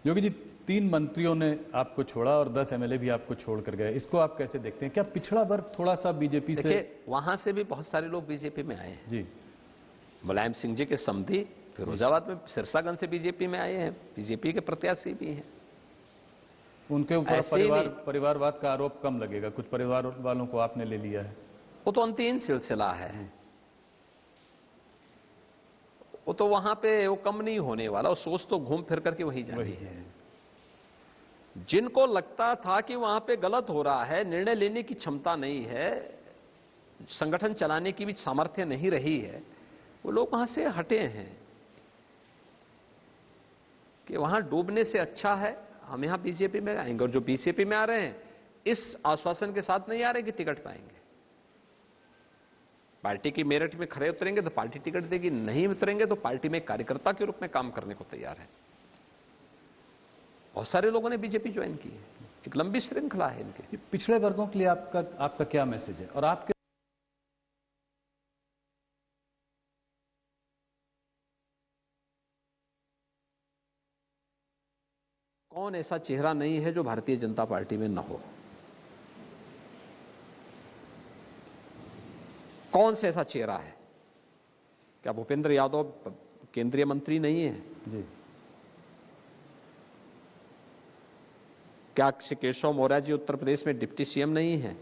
योगी जी, 3 मंत्रियों ने आपको छोड़ा और 10 एमएलए भी आपको छोड़ कर गए, इसको आप कैसे देखते हैं? क्या पिछड़ा वर्ग थोड़ा सा बीजेपी से? देखिए, वहां से भी बहुत सारे लोग बीजेपी में आए हैं। जी, मुलायम सिंह जी के समधी फिरोजाबाद में सिरसागंज से बीजेपी में आए हैं, बीजेपी के प्रत्याशी भी हैं। उनके ऊपर ऐसे ही परिवारवाद का आरोप कम लगेगा, कुछ परिवार वालों को आपने ले लिया है। वो तो अंतिम सिलसिला है, वो तो वहां पे वो कम नहीं होने वाला, वो सोच तो घूम फिर करके वही जानी है। जिनको लगता था कि वहां पे गलत हो रहा है, निर्णय लेने की क्षमता नहीं है, संगठन चलाने की भी सामर्थ्य नहीं रही है, वो लोग वहां से हटे हैं कि वहां डूबने से अच्छा है हम यहां बीजेपी में आएंगे। और जो बीजेपी में आ रहे हैं इस आश्वासन के साथ नहीं आ रहे कि टिकट पाएंगे। पार्टी की मेरिट में खड़े उतरेंगे तो पार्टी टिकट देगी, नहीं उतरेंगे तो पार्टी में कार्यकर्ता के रूप में काम करने को तैयार है। बहुत सारे लोगों ने बीजेपी ज्वाइन की है, एक लंबी श्रृंखला है इनके। पिछड़े वर्गों के लिए आपका क्या मैसेज है? और आपके कौन ऐसा चेहरा नहीं है जो भारतीय जनता पार्टी में न हो? कौन से ऐसा चेहरा है? क्या भूपेंद्र यादव केंद्रीय मंत्री नहीं है? जी, क्या श्री केशव मौर्य जी उत्तर प्रदेश में डिप्टी सीएम नहीं है?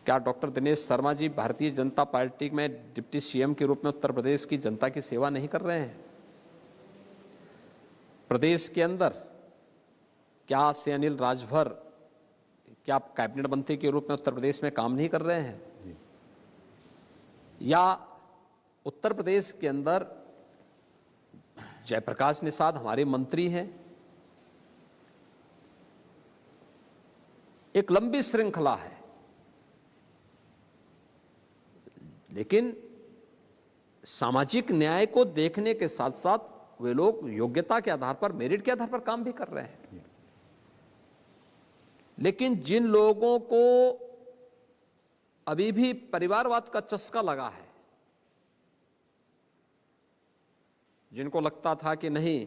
क्या डॉक्टर दिनेश शर्मा जी भारतीय जनता पार्टी में डिप्टी सीएम के रूप में उत्तर प्रदेश की जनता की सेवा नहीं कर रहे हैं? प्रदेश के अंदर क्या श्री अनिल राजभर क्या कैबिनेट मंत्री के रूप में उत्तर प्रदेश में काम नहीं कर रहे हैं? या उत्तर प्रदेश के अंदर जयप्रकाश निषाद हमारे मंत्री हैं। एक लंबी श्रृंखला है, लेकिन सामाजिक न्याय को देखने के साथ साथ वे लोग योग्यता के आधार पर, मेरिट के आधार पर काम भी कर रहे हैं। लेकिन जिन लोगों को अभी भी परिवारवाद का चस्का लगा है, जिनको लगता था कि नहीं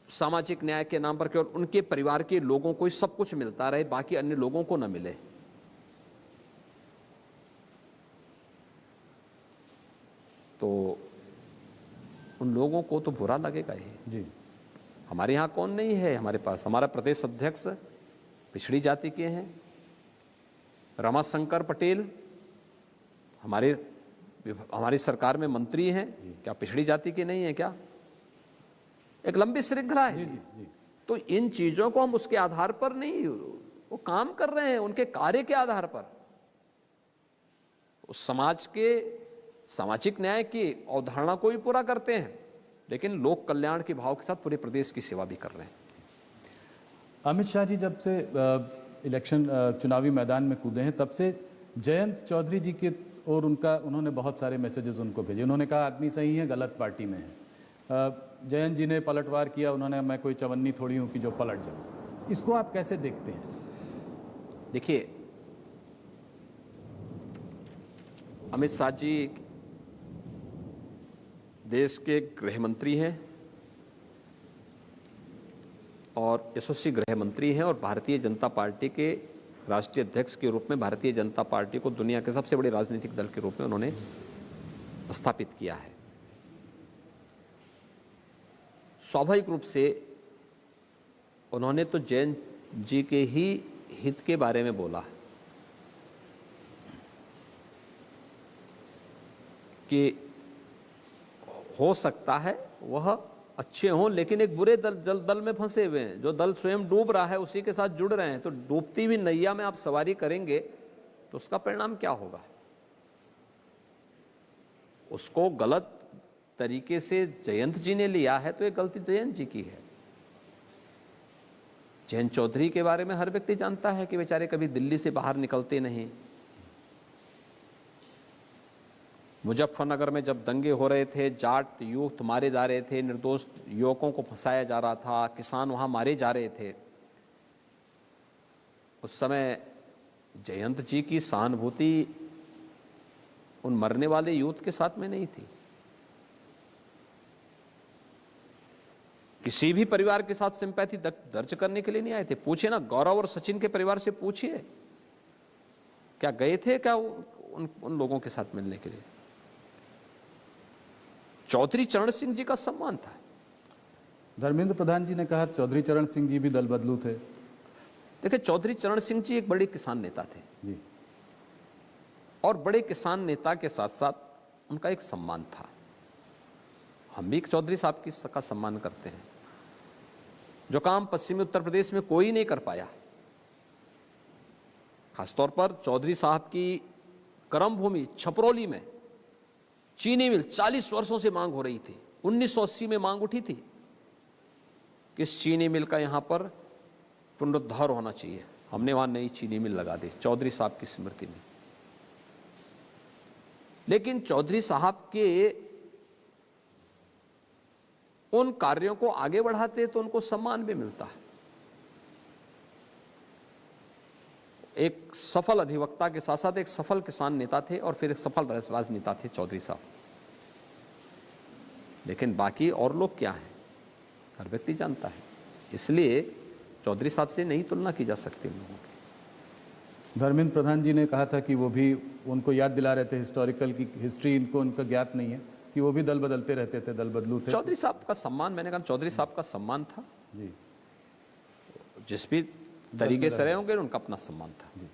सामाजिक न्याय के नाम पर केवल उनके परिवार के लोगों को ही सब कुछ मिलता रहे, बाकी अन्य लोगों को न मिले, तो उन लोगों को तो बुरा लगेगा ही। जी, हमारे यहाँ कौन नहीं है? हमारे पास हमारा प्रदेश अध्यक्ष पिछड़ी जाति के हैं, रमाशंकर पटेल हमारी सरकार में मंत्री हैं, क्या पिछड़ी जाति के नहीं है क्या? एक लंबी श्रृंखला है। तो इन चीजों को हम उसके आधार पर नहीं, वो काम कर रहे हैं उनके कार्य के आधार पर, उस समाज के सामाजिक न्याय की अवधारणा को भी पूरा करते हैं, लेकिन लोक कल्याण के भाव के साथ पूरे प्रदेश की सेवा भी कर रहे हैं। अमित शाह जी जब से इलेक्शन चुनावी मैदान में कूदे हैं, तब से जयंत चौधरी जी के और उन्होंने बहुत सारे मैसेजेस उनको भेजे। उन्होंने कहा आदमी सही है, गलत पार्टी में है। जयंत जी ने पलटवार किया, उन्होंने मैं कोई चवन्नी थोड़ी हूँ कि जो पलट जाऊँ। इसको आप कैसे देखते हैं? देखिए, अमित शाह जी देश के गृह मंत्री हैं और यशस्वी गृह मंत्री हैं और भारतीय जनता पार्टी के राष्ट्रीय अध्यक्ष के रूप में भारतीय जनता पार्टी को दुनिया के सबसे बड़े राजनीतिक दल के रूप में उन्होंने स्थापित किया है। स्वाभाविक रूप से उन्होंने तो जयंत जी के ही हित के बारे में बोला कि हो सकता है वह अच्छे हों, लेकिन एक बुरे दल में फंसे हुए हैं। जो दल स्वयं डूब रहा है उसी के साथ जुड़ रहे हैं, तो डूबती हुई नैया में आप सवारी करेंगे तो उसका परिणाम क्या होगा? उसको गलत तरीके से जयंत जी ने लिया है तो ये गलती जयंत जी की है। जयंत चौधरी के बारे में हर व्यक्ति जानता है कि बेचारे कभी दिल्ली से बाहर निकलते नहीं। मुजफ्फरनगर में जब दंगे हो रहे थे, जाट युवक मारे जा रहे थे, निर्दोष युवकों को फंसाया जा रहा था, किसान वहां मारे जा रहे थे, उस समय जयंत जी की सहानुभूति उन मरने वाले यूथ के साथ में नहीं थी। किसी भी परिवार के साथ सिंपैथी दर्ज करने के लिए नहीं आए थे। पूछिए ना, गौरव और सचिन के परिवार से पूछिए, क्या गए थे क्या उन लोगों के साथ मिलने के लिए? चौधरी चरण सिंह जी का सम्मान था। धर्मेंद्र प्रधान जी ने कहा चौधरी चरण सिंह जी भी दल बदलू थे। देखिए, चौधरी चरण सिंह जी एक बड़े किसान नेता थे जी। और बड़े किसान नेता के साथ साथ उनका एक सम्मान था। हम भी चौधरी साहब का सम्मान करते हैं। जो काम पश्चिमी उत्तर प्रदेश में कोई नहीं कर पाया, खासतौर पर चौधरी साहब की कर्मभूमि छपरौली में चीनी मिल 40 वर्षों से मांग हो रही थी। 1980 में मांग उठी थी कि इस चीनी मिल का यहां पर पुनरुद्धार होना चाहिए। हमने वहां नई चीनी मिल लगा दी चौधरी साहब की स्मृति में। लेकिन चौधरी साहब के उन कार्यों को आगे बढ़ाते तो उनको सम्मान भी मिलता है। एक सफल अधिवक्ता के साथ साथ एक सफल किसान नेता थे और फिर एक सफल राजनेता थे चौधरी साहब। लेकिन बाकी और लोग क्या हैं, हर व्यक्ति जानता है। इसलिए चौधरी साहब से नहीं तुलना की जा सकती उन लोगों की। धर्मेंद्र प्रधान जी ने कहा था कि वो भी उनको याद दिला रहे थे हिस्टोरिकल की हिस्ट्री इनको उनका ज्ञात नहीं है कि वो भी दल बदलते रहते थे, दल बदलू थे। चौधरी साहब का सम्मान, मैंने कहा चौधरी साहब का सम्मान था जी। जिस भी तरीके से रहे होंगे उनका अपना सम्मान था। जी।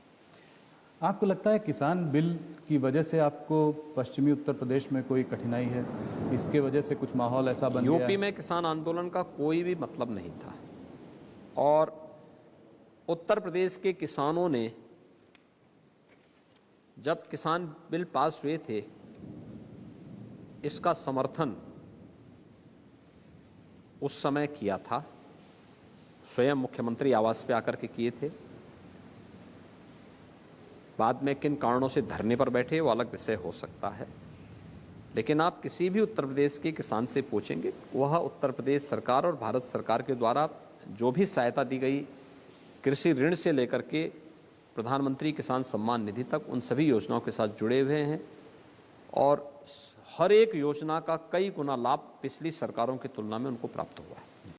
आपको लगता है किसान बिल की वजह से आपको पश्चिमी उत्तर प्रदेश में कोई कठिनाई है? इसके वजह से कुछ माहौल ऐसा बन गया? यूपी में किसान आंदोलन का कोई भी मतलब नहीं था और उत्तर प्रदेश के किसानों ने जब किसान बिल पास हुए थे इसका समर्थन उस समय किया था। स्वयं मुख्यमंत्री आवास पे आकर के किए थे। बाद में किन कारणों से धरने पर बैठे वो अलग विषय हो सकता है। लेकिन आप किसी भी उत्तर प्रदेश के किसान से पूछेंगे, वह उत्तर प्रदेश सरकार और भारत सरकार के द्वारा जो भी सहायता दी गई, कृषि ऋण से लेकर के प्रधानमंत्री किसान सम्मान निधि तक, उन सभी योजनाओं के साथ जुड़े हुए हैं और हर एक योजना का कई गुना लाभ पिछली सरकारों की तुलना में उनको प्राप्त हुआ है।